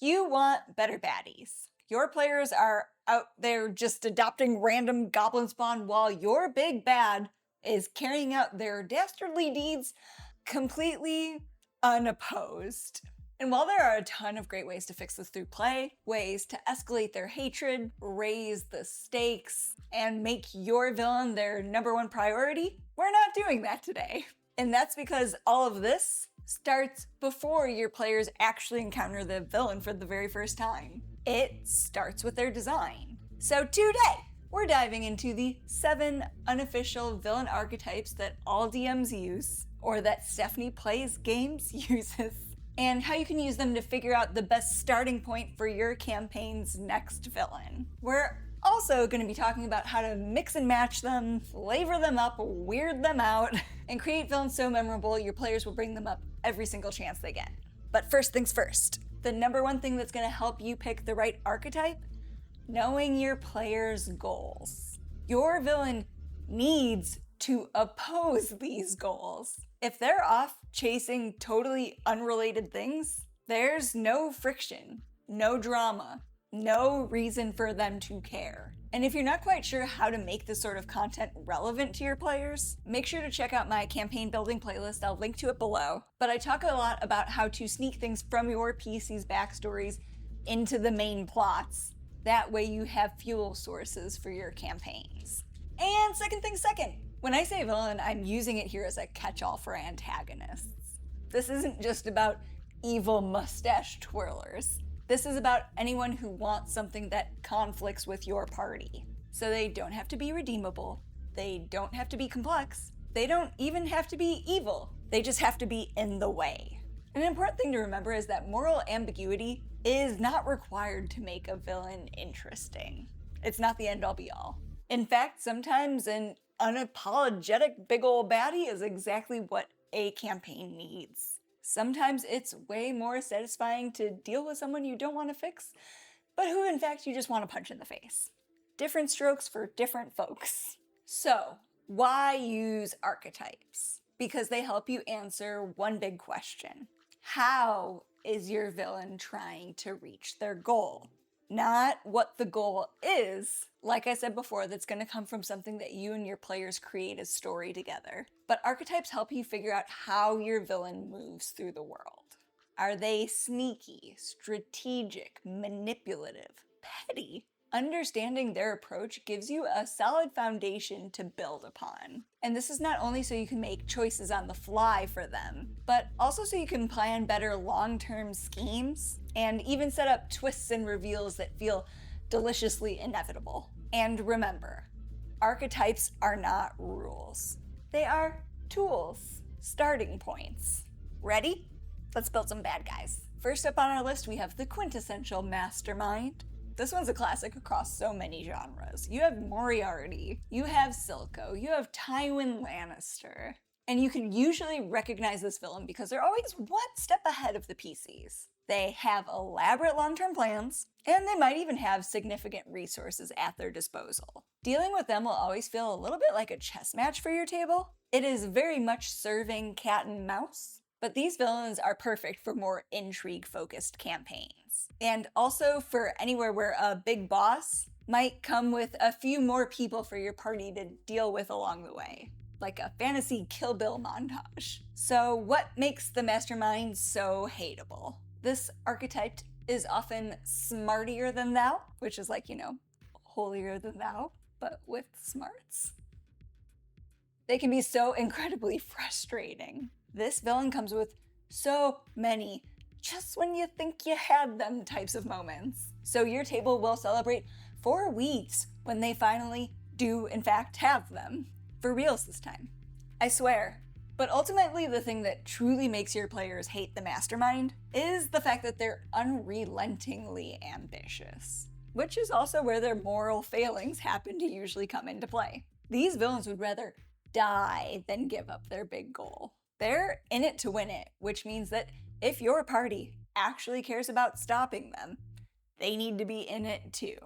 You want better baddies. Your players are out there just adopting random goblin spawn while your big bad is carrying out their dastardly deeds completely unopposed. And while there are a ton of great ways to fix this through play, ways to escalate their hatred, raise the stakes, and make your villain their #1 priority, we're not doing that today. And that's because all of this starts before your players actually encounter the villain for the very first time. It starts with their design. So today, we're diving into the 7 unofficial villain archetypes that all DMs use, or that Stephanie Plays Games uses, and how you can use them to figure out the best starting point for your campaign's next villain. We're also going to be talking about how to mix and match them, flavor them up, weird them out, and create villains so memorable your players will bring them up every single chance they get. But first things first, the #1 thing that's going to help you pick the right archetype? Knowing your player's goals. Your villain needs to oppose these goals. If they're off chasing totally unrelated things, there's no friction, no drama, no reason for them to care. And if you're not quite sure how to make this sort of content relevant to your players, make sure to check out my campaign building playlist. I'll link to it below. But I talk a lot about how to sneak things from your PC's backstories into the main plots. That way you have fuel sources for your campaigns. And second thing second, when I say villain, I'm using it here as a catch-all for antagonists. This isn't just about evil mustache twirlers. This is about anyone who wants something that conflicts with your party. So they don't have to be redeemable, they don't have to be complex, they don't even have to be evil, they just have to be in the way. An important thing to remember is that moral ambiguity is not required to make a villain interesting. It's not the end-all be-all. In fact, sometimes an unapologetic big ol' baddie is exactly what a campaign needs. Sometimes it's way more satisfying to deal with someone you don't want to fix, but who in fact you just want to punch in the face. Different strokes for different folks. So, why use archetypes? Because they help you answer one big question. How is your villain trying to reach their goal? Not what the goal is, like I said before, that's going to come from something that you and your players create a story together. But archetypes help you figure out how your villain moves through the world. Are they sneaky, strategic, manipulative, petty? Understanding their approach gives you a solid foundation to build upon. And this is not only so you can make choices on the fly for them, but also so you can plan better long-term schemes and even set up twists and reveals that feel deliciously inevitable. And remember, archetypes are not rules. They are tools, starting points. Ready? Let's build some bad guys. First up on our list, we have the quintessential Mastermind. This one's a classic across so many genres. You have Moriarty, you have Silco, you have Tywin Lannister. And you can usually recognize this villain because they're always one step ahead of the PCs. They have elaborate long-term plans, and they might even have significant resources at their disposal. Dealing with them will always feel a little bit like a chess match for your table. It is very much serving cat and mouse, but these villains are perfect for more intrigue-focused campaigns. And also for anywhere where a big boss might come with a few more people for your party to deal with along the way, like a fantasy Kill Bill montage. So what makes the Mastermind so hateable? This archetype is often smartier than thou, which is like, holier than thou, but with smarts. They can be so incredibly frustrating. This villain comes with so many just when you think you had them types of moments. So your table will celebrate for weeks when they finally do in fact have them. For reals this time. I swear. But ultimately the thing that truly makes your players hate the Mastermind is the fact that they're unrelentingly ambitious. Which is also where their moral failings happen to usually come into play. These villains would rather die than give up their big goal. They're in it to win it, which means that if your party actually cares about stopping them, they need to be in it too.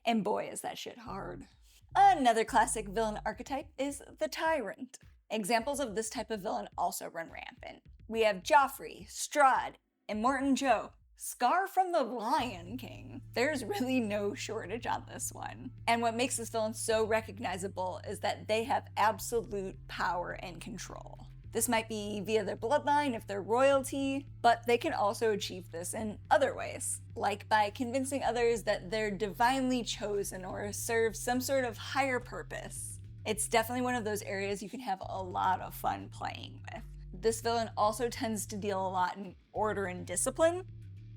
And boy, is that shit hard. Another classic villain archetype is the Tyrant. Examples of this type of villain also run rampant. We have Joffrey, Strahd, Immortan Joe, Scar from the Lion King. There's really no shortage on this one. And what makes this villain so recognizable is that they have absolute power and control. This might be via their bloodline if they're royalty, but they can also achieve this in other ways, like by convincing others that they're divinely chosen or serve some sort of higher purpose. It's definitely one of those areas you can have a lot of fun playing with. This villain also tends to deal a lot in order and discipline,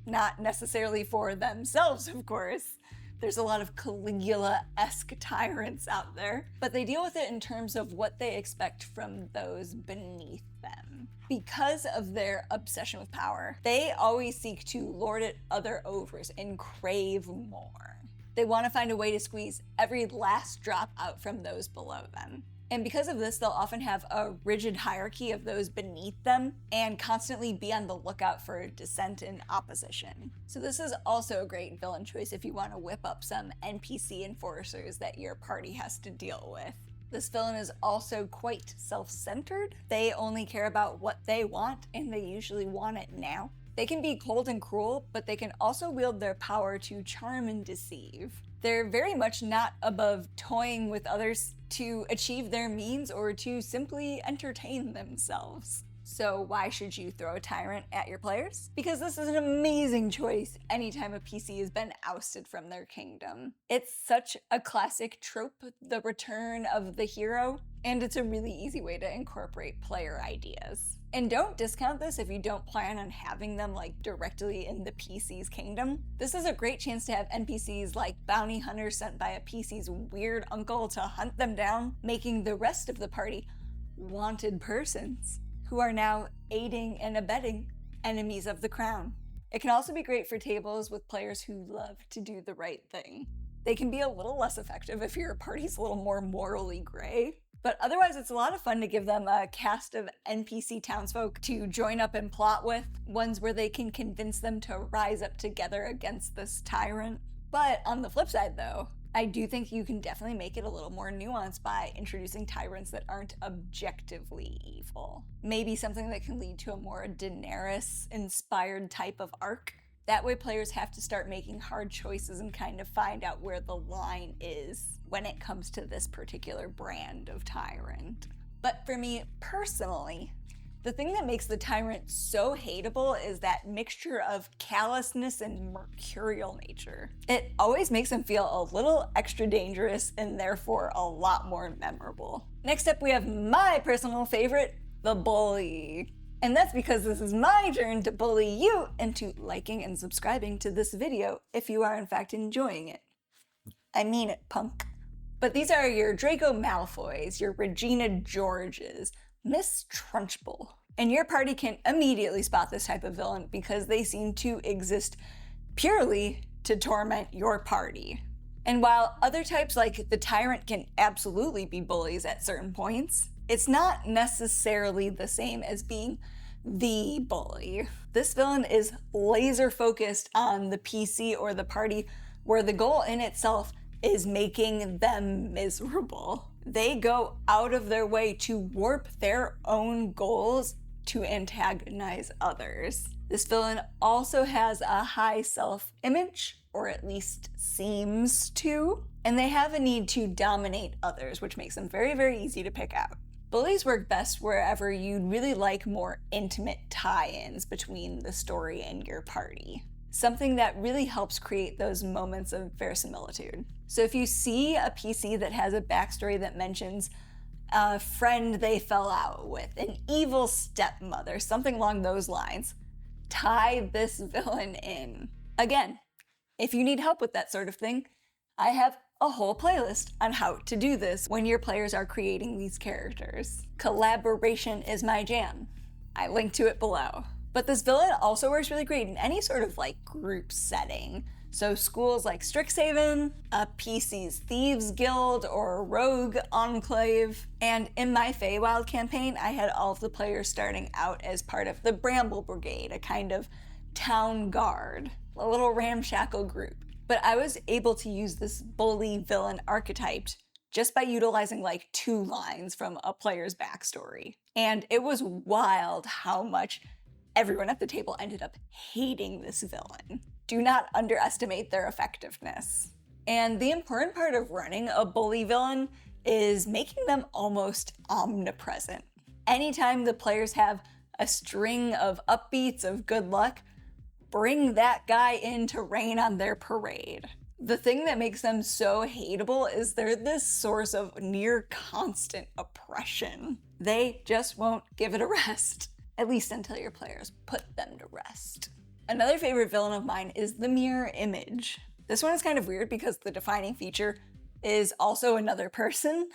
not necessarily for themselves, of course. There's a lot of Caligula-esque tyrants out there, but they deal with it in terms of what they expect from those beneath them. Because of their obsession with power, they always seek to lord it other overs and crave more. They want to find a way to squeeze every last drop out from those below them. And because of this, they'll often have a rigid hierarchy of those beneath them and constantly be on the lookout for dissent and opposition. So this is also a great villain choice if you want to whip up some NPC enforcers that your party has to deal with. This villain is also quite self-centered. They only care about what they want, and they usually want it now. They can be cold and cruel, but they can also wield their power to charm and deceive. They're very much not above toying with others to achieve their means or to simply entertain themselves. So why should you throw a Tyrant at your players? Because this is an amazing choice anytime a PC has been ousted from their kingdom. It's such a classic trope, the return of the hero, and it's a really easy way to incorporate player ideas. And don't discount this if you don't plan on having them directly in the PC's kingdom. This is a great chance to have NPCs like bounty hunters sent by a PC's weird uncle to hunt them down, making the rest of the party wanted persons who are now aiding and abetting enemies of the crown. It can also be great for tables with players who love to do the right thing. They can be a little less effective if your party's a little more morally gray. But otherwise, it's a lot of fun to give them a cast of NPC townsfolk to join up and plot with, ones where they can convince them to rise up together against this tyrant. But on the flip side, though, I do think you can definitely make it a little more nuanced by introducing tyrants that aren't objectively evil. Maybe something that can lead to a more Daenerys-inspired type of arc. That way players have to start making hard choices and kind of find out where the line is when it comes to this particular brand of tyrant. But for me personally, the thing that makes the tyrant so hateable is that mixture of callousness and mercurial nature. It always makes him feel a little extra dangerous and therefore a lot more memorable. Next up, we have my personal favorite, the bully. And that's because this is my turn to bully you into liking and subscribing to this video if you are in fact enjoying it. I mean it, punk. But these are your Draco Malfoys, your Regina Georges, Miss Trunchbull. And your party can immediately spot this type of villain because they seem to exist purely to torment your party. And while other types like the Tyrant can absolutely be bullies at certain points, it's not necessarily the same as being the bully. This villain is laser focused on the PC or the party, where the goal in itself is making them miserable. They go out of their way to warp their own goals to antagonize others. This villain also has a high self-image, or at least seems to, and they have a need to dominate others, which makes them very, very easy to pick out. Bullies work best wherever you'd really like more intimate tie-ins between the story and your party. Something that really helps create those moments of verisimilitude. So if you see a PC that has a backstory that mentions a friend they fell out with, an evil stepmother, something along those lines, tie this villain in. Again, if you need help with that sort of thing, I have a whole playlist on how to do this when your players are creating these characters. Collaboration is my jam. I link to it below. But this villain also works really great in any sort of group setting. So schools like Strixhaven, a PC's Thieves Guild, or a Rogue Enclave. And in my Feywild campaign, I had all of the players starting out as part of the Bramble Brigade, a kind of town guard, a little ramshackle group. But I was able to use this bully villain archetype just by utilizing 2 lines from a player's backstory. And it was wild how much everyone at the table ended up hating this villain. Do not underestimate their effectiveness. And the important part of running a bully villain is making them almost omnipresent. Anytime the players have a string of upbeats of good luck, bring that guy in to rain on their parade. The thing that makes them so hateable is they're this source of near constant oppression. They just won't give it a rest, at least until your players put them to rest. Another favorite villain of mine is the mirror image. This one is kind of weird because the defining feature is also another person.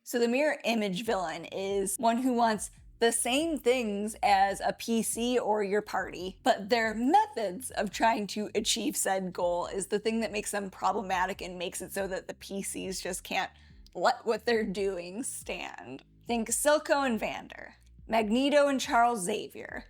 So the mirror image villain is one who wants the same things as a PC or your party, but their methods of trying to achieve said goal is the thing that makes them problematic and makes it so that the PCs just can't let what they're doing stand. Think Silco and Vander, Magneto and Charles Xavier,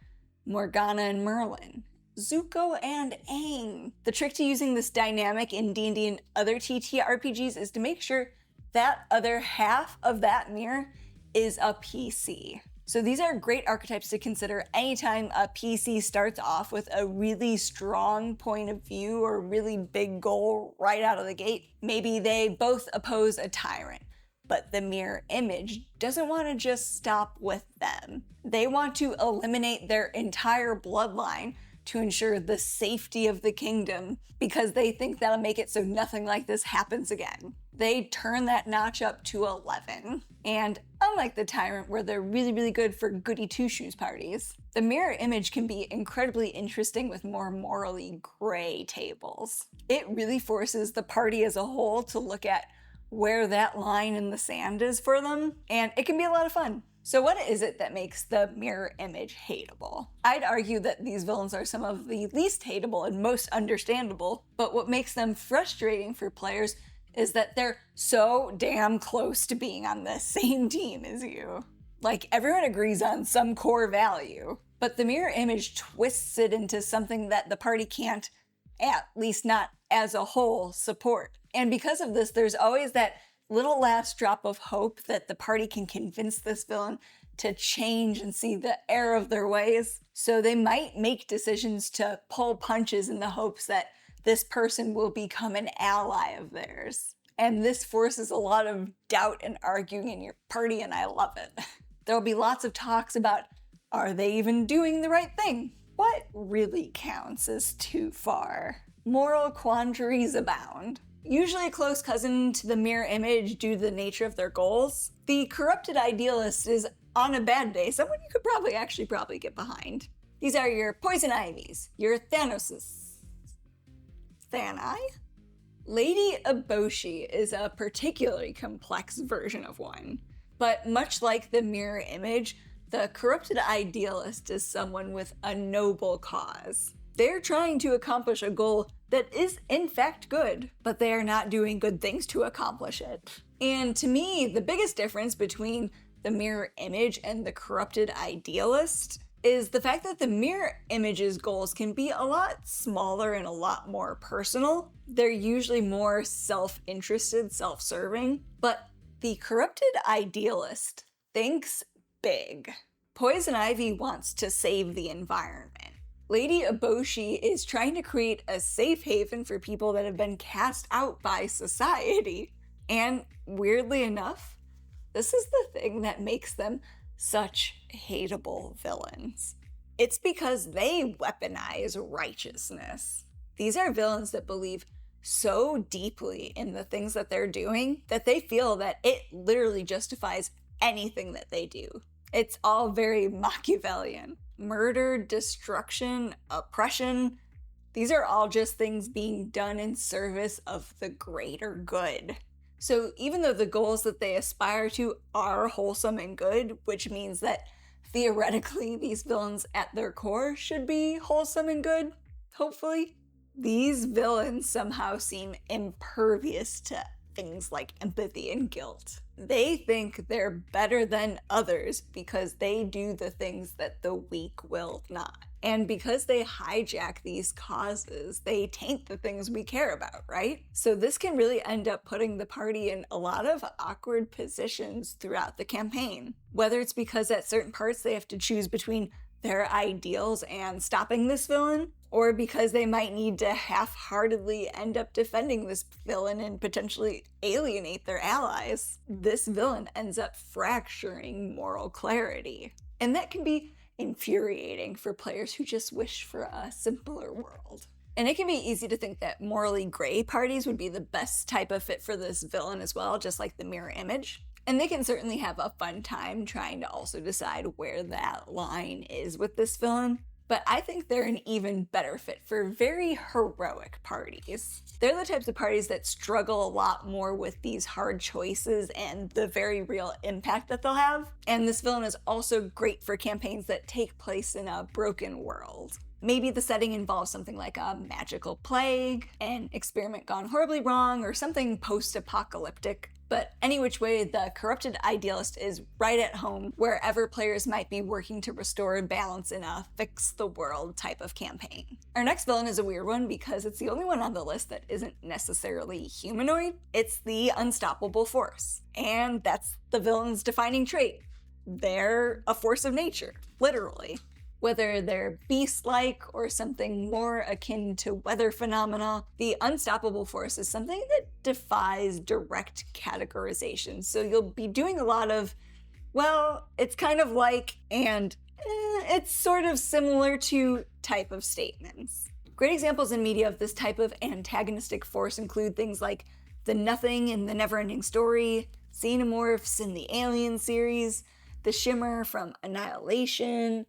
Morgana and Merlin, Zuko and Aang. The trick to using this dynamic in D&D and other TTRPGs is to make sure that other half of that mirror is a PC. So these are great archetypes to consider anytime a PC starts off with a really strong point of view or really big goal right out of the gate. Maybe they both oppose a tyrant, but the mirror image doesn't want to just stop with them. They want to eliminate their entire bloodline to ensure the safety of the kingdom because they think that'll make it so nothing like this happens again. They turn that notch up to 11. And unlike the Tyrant, where they're really good for goody two-shoes parties, the mirror image can be incredibly interesting with more morally gray tables. It really forces the party as a whole to look at where that line in the sand is for them, and it can be a lot of fun. So what is it that makes the mirror image hateable? I'd argue that these villains are some of the least hateable and most understandable, but what makes them frustrating for players is that they're so damn close to being on the same team as you. Like, everyone agrees on some core value, but the mirror image twists it into something that the party can't, at least not as a whole, support. And because of this, there's always that little last drop of hope that the party can convince this villain to change and see the error of their ways. So they might make decisions to pull punches in the hopes that this person will become an ally of theirs. And this forces a lot of doubt and arguing in your party, and I love it. There'll be lots of talks about, are they even doing the right thing? What really counts is too far. Moral quandaries abound. Usually a close cousin to the mirror image due to the nature of their goals, the corrupted idealist is, on a bad day, someone you could probably get behind. These are your poison ivies, your Thanoses. Thani? Lady Eboshi is a particularly complex version of one, but much like the mirror image, the corrupted idealist is someone with a noble cause. They're trying to accomplish a goal that is in fact good, but they are not doing good things to accomplish it. And to me, the biggest difference between the mirror image and the corrupted idealist is the fact that the mirror image's goals can be a lot smaller and a lot more personal. They're usually more self-interested, self-serving, but the corrupted idealist thinks big. Poison Ivy wants to save the environment. Lady Eboshi is trying to create a safe haven for people that have been cast out by society. And weirdly enough, this is the thing that makes them such hateable villains. It's because they weaponize righteousness. These are villains that believe so deeply in the things that they're doing that they feel that it literally justifies anything that they do. It's all very Machiavellian. Murder, destruction, oppression, these are all just things being done in service of the greater good. So even though the goals that they aspire to are wholesome and good, which means that theoretically these villains at their core should be wholesome and good, hopefully, these villains somehow seem impervious to things like empathy and guilt. They think they're better than others because they do the things that the weak will not. And because they hijack these causes, they taint the things we care about, right? So this can really end up putting the party in a lot of awkward positions throughout the campaign. Whether it's because at certain parts they have to choose between their ideals and stopping this villain, or because they might need to half-heartedly end up defending this villain and potentially alienate their allies, this villain ends up fracturing moral clarity. And that can be infuriating for players who just wish for a simpler world. And it can be easy to think that morally gray parties would be the best type of fit for this villain as well, just like the mirror image. And they can certainly have a fun time trying to also decide where that line is with this villain. But I think they're an even better fit for very heroic parties. They're the types of parties that struggle a lot more with these hard choices and the very real impact that they'll have. And this villain is also great for campaigns that take place in a broken world. Maybe the setting involves something like a magical plague, an experiment gone horribly wrong, or something post-apocalyptic. But any which way, the corrupted idealist is right at home wherever players might be working to restore balance in a fix-the-world type of campaign. Our next villain is a weird one because it's the only one on the list that isn't necessarily humanoid. It's the unstoppable force. And that's the villain's defining trait. They're a force of nature, literally. Whether they're beast-like or something more akin to weather phenomena, the unstoppable force is something that defies direct categorization. So you'll be doing a lot of, well, it's kind of like, and it's sort of similar to type of statements. Great examples in media of this type of antagonistic force include things like the Nothing in the Neverending Story, Xenomorphs in the Alien series, the Shimmer from Annihilation,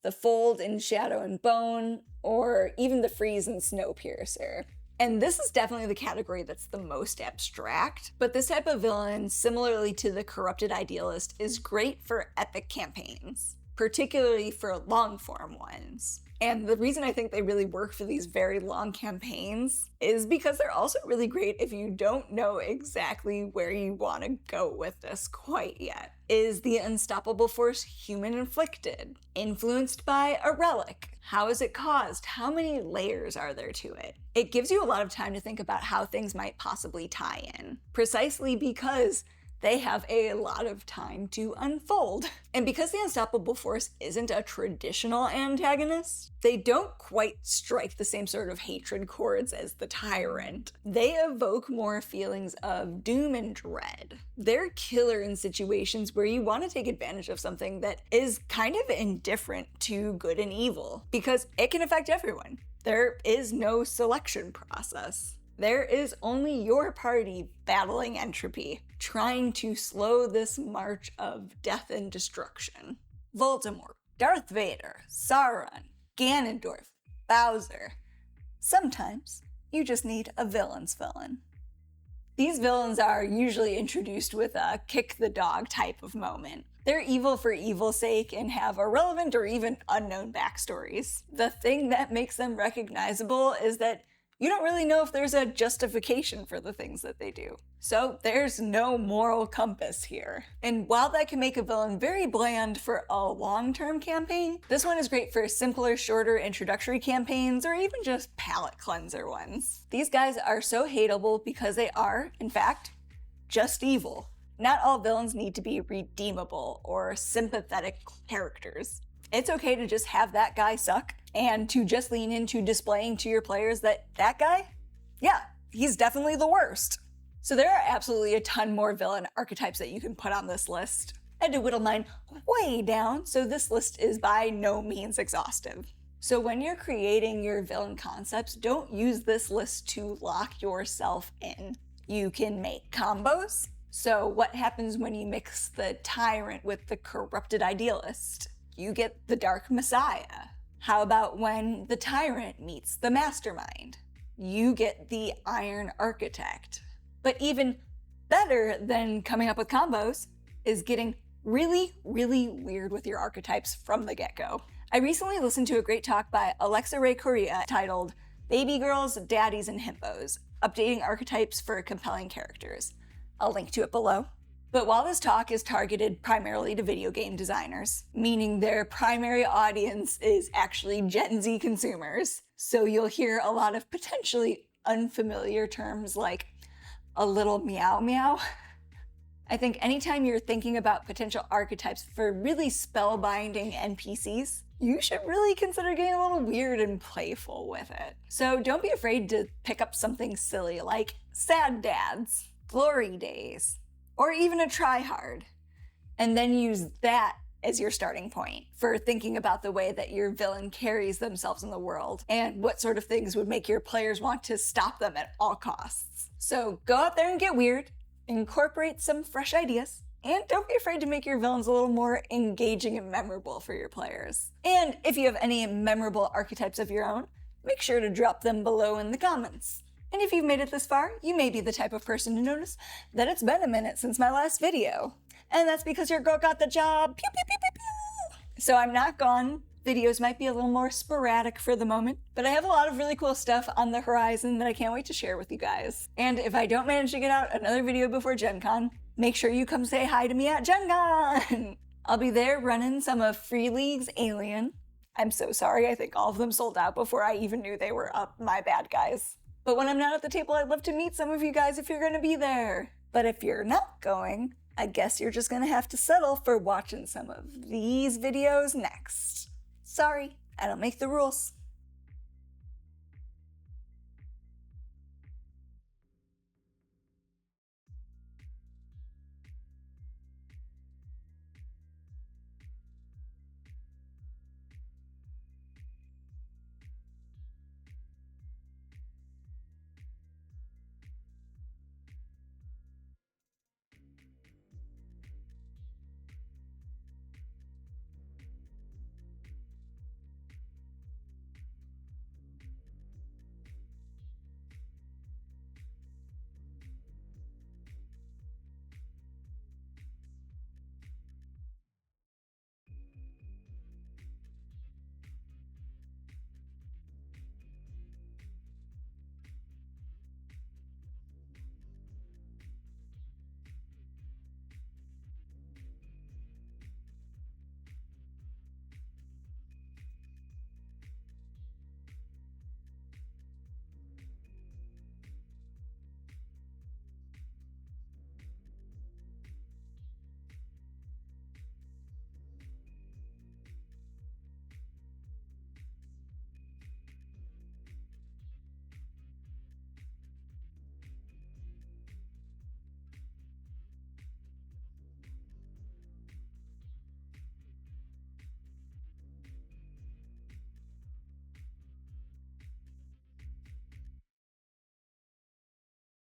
the Fold in Shadow and Bone, or even the Freeze in Snowpiercer. And this is definitely the category that's the most abstract, but this type of villain, similarly to the corrupted idealist, is great for epic campaigns, particularly for long-form ones. And the reason I think they really work for these very long campaigns is because they're also really great if you don't know exactly where you want to go with this quite yet. Is the unstoppable force human-inflicted? Influenced by a relic? How is it caused? How many layers are there to it? It gives you a lot of time to think about how things might possibly tie in, precisely because they have a lot of time to unfold. And because the unstoppable force isn't a traditional antagonist, they don't quite strike the same sort of hatred chords as the Tyrant. They evoke more feelings of doom and dread. They're killer in situations where you want to take advantage of something that is kind of indifferent to good and evil, because it can affect everyone. There is no selection process. There is only your party battling entropy, trying to slow this march of death and destruction. Voldemort, Darth Vader, Sauron, Ganondorf, Bowser. Sometimes you just need a villain's villain. These villains are usually introduced with a kick the dog type of moment. They're evil for evil's sake and have irrelevant or even unknown backstories. The thing that makes them recognizable is that you don't really know if there's a justification for the things that they do. So there's no moral compass here. And while that can make a villain very bland for a long-term campaign, this one is great for simpler, shorter introductory campaigns or even just palate cleanser ones. These guys are so hateable because they are, in fact, just evil. Not all villains need to be redeemable or sympathetic characters. It's okay to just have that guy suck and to just lean into displaying to your players that guy, yeah, he's definitely the worst. So there are absolutely a ton more villain archetypes that you can put on this list. I had to whittle mine way down, so this list is by no means exhaustive. So when you're creating your villain concepts, don't use this list to lock yourself in. You can make combos. So what happens when you mix the Tyrant with the corrupted idealist? You get the Dark Messiah. How about when the Tyrant meets the Mastermind? You get the Iron Architect. But even better than coming up with combos is getting really, really weird with your archetypes from the get-go. I recently listened to a great talk by Alexa Ray Correa titled Baby Girls, Daddies, and Himpos, Updating Archetypes for Compelling Characters. I'll link to it below. But while this talk is targeted primarily to video game designers, meaning their primary audience is actually Gen Z consumers, so you'll hear a lot of potentially unfamiliar terms like a little meow meow. I think anytime you're thinking about potential archetypes for really spellbinding NPCs, you should really consider getting a little weird and playful with it. So don't be afraid to pick up something silly like sad dads, glory days, or even a try hard, and then use that as your starting point for thinking about the way that your villain carries themselves in the world and what sort of things would make your players want to stop them at all costs. So go out there and get weird, incorporate some fresh ideas, and don't be afraid to make your villains a little more engaging and memorable for your players. And if you have any memorable archetypes of your own, make sure to drop them below in the comments. And if you've made it this far, you may be the type of person to notice that it's been a minute since my last video. And that's because your girl got the job. Pew, pew, pew, pew, pew. So I'm not gone. Videos might be a little more sporadic for the moment, but I have a lot of really cool stuff on the horizon that I can't wait to share with you guys. And if I don't manage to get out another video before Gen Con, make sure you come say hi to me at Gen Con. I'll be there running some of Free League's Alien. I'm so sorry, I think all of them sold out before I even knew they were up. My bad, guys. But when I'm not at the table, I'd love to meet some of you guys if you're gonna be there. But if you're not going, I guess you're just gonna have to settle for watching some of these videos next. Sorry, I don't make the rules.